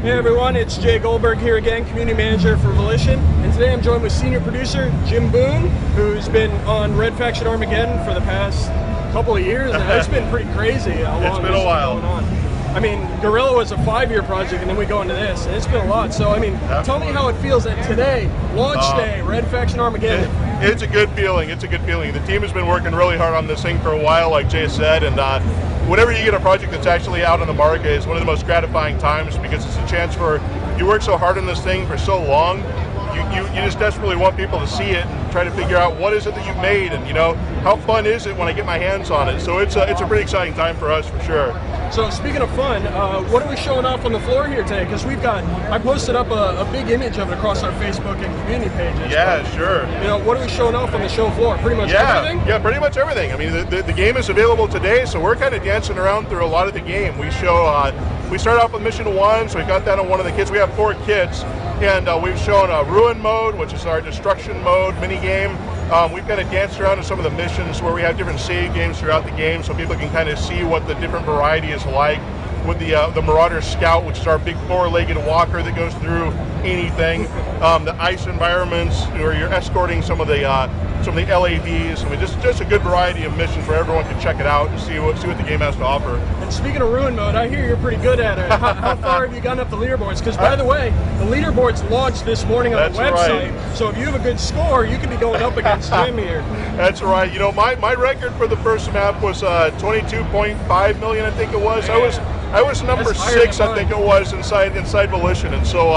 Hey everyone, it's Jay Goldberg here again, Community Manager for Volition, and today I'm joined with Senior Producer Jim Boone, who's been on Red Faction Armageddon for the past couple of years, and it's been pretty crazy how long it's been a while. Going on. I mean, Guerrilla was a 5-year project, and then we go into this, and it's been a lot. So, I mean, tell me how it feels that today, launch day, Red Faction Armageddon. It's a good feeling. It's a good feeling. The team has been working really hard on this thing for a while, like Jay said, and whenever you get a project that's actually out on the market, it's one of the most gratifying times because it's a chance for, you work so hard on this thing for so long, you just desperately want people to see it and try to figure out what is it that you've made, and how fun is it when I get my hands on it. So it's a pretty exciting time for us for sure. So speaking of fun, what are we showing off on the floor here today? Because I posted up a big image of it across our Facebook and community pages. Yeah, sure. What are we showing off on the show floor? Pretty much everything? Yeah, pretty much everything. I mean, the game is available today, so we're kind of dancing around through a lot of the game. We show, we start off with Mission 1, so we got that on one of the kits. We have 4 kits, and we've shown Ruin mode, which is our destruction mode mini game. We've kind of danced around in some of the missions where we have different save games throughout the game, so people can kind of see what the different variety is like. With the Marauder Scout, which is our big 4-legged walker that goes through anything. The ice environments, where you're escorting some of the LAVs. I mean, just a good variety of missions where everyone can check it out and see what the game has to offer. And speaking of Ruin mode, I hear you're pretty good at it. How far have you gotten up the leaderboards? Because by the way, the leaderboards launched this morning on the website. Right. So if you have a good score, you could be going up against Jim here. That's right. My record for the first map was 22.5 million, I think it was. Man. I was number 6, I think it was, inside Volition, and so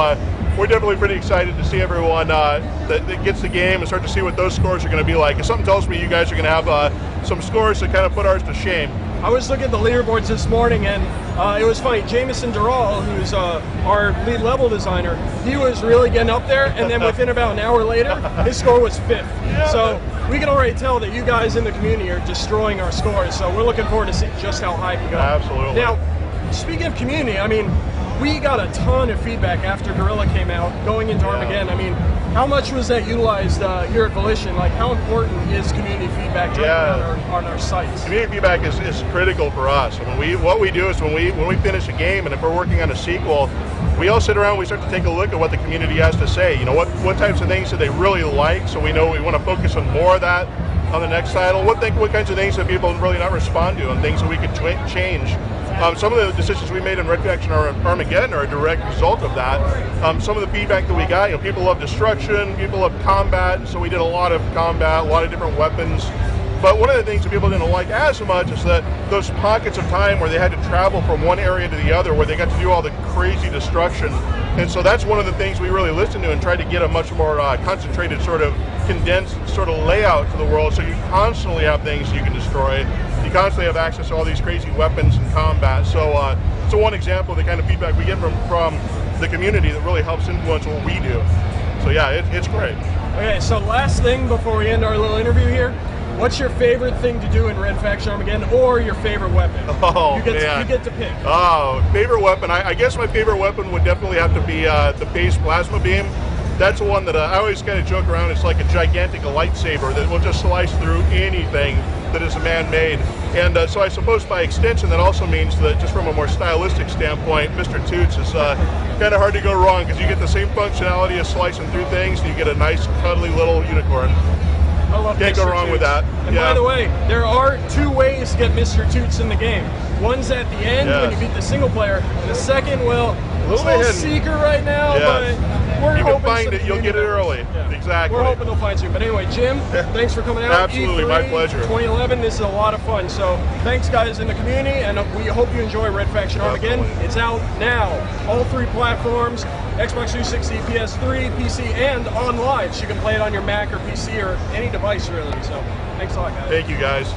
we're definitely pretty excited to see everyone that gets the game and start to see what those scores are going to be like. And something tells me you guys are going to have some scores that kind of put ours to shame. I was looking at the leaderboards this morning, and it was funny. Jameson Dural, who's our lead level designer, he was really getting up there, and then within about an hour later, his score was 5th. Yeah. So we can already tell that you guys in the community are destroying our scores, so we're looking forward to see just how high it can go. Absolutely. Now, speaking of community, I mean, we got a ton of feedback after Guerrilla came out, going into Armageddon. I mean, how much was that utilized here at Volition? Like, how important is community feedback on our sites? Community feedback is critical for us. I mean, what we do is when we finish a game, and if we're working on a sequel, we all sit around, we start to take a look at what the community has to say. What types of things do they really like, so we know we want to focus on more of that on the next title. What kinds of things that people really not respond to, and things that we could change. Some of the decisions we made in Red Faction Armageddon are a direct result of that. Some of the feedback that we got, people love destruction, people love combat, so we did a lot of combat, a lot of different weapons. But one of the things that people didn't like as much is that those pockets of time where they had to travel from one area to the other, where they got to do all the crazy destruction. And so that's one of the things we really listened to and tried to get a much more concentrated, sort of condensed sort of layout to the world, so you constantly have things you can destroy. You constantly have access to all these crazy weapons and combat. So one example of the kind of feedback we get from the community that really helps influence what we do. So yeah, it's great. Okay, so last thing before we end our little interview here, what's your favorite thing to do in Red Faction Armageddon, or your favorite weapon? Oh, you get to pick. Oh, favorite weapon. I guess my favorite weapon would definitely have to be the base plasma beam. That's the one that I always kind of joke around. It's like a gigantic lightsaber that will just slice through anything that is man-made. And so I suppose by extension that also means that just from a more stylistic standpoint, Mr. Toots is kind of hard to go wrong, because you get the same functionality of slicing through things, and you get a nice cuddly little unicorn. I love Can't go wrong with that. And by the way, there are 2 ways to get Mr. Toots in the game. One's at the end when you beat the single player, and the second, well, it's a little secret right now, but we're hoping you can find it, you'll get it early. Yeah. Exactly. We're hoping they'll find you. But anyway, Jim, thanks for coming out. Absolutely, E3 my pleasure. 2011, this is a lot of fun. So thanks, guys, in the community, and we hope you enjoy Red Faction Armageddon. It's out now, all 3 platforms, Xbox 360, PS3, PC, and online. So you can play it on your Mac or PC or any device, really. So thanks a lot, guys. Thank you, guys.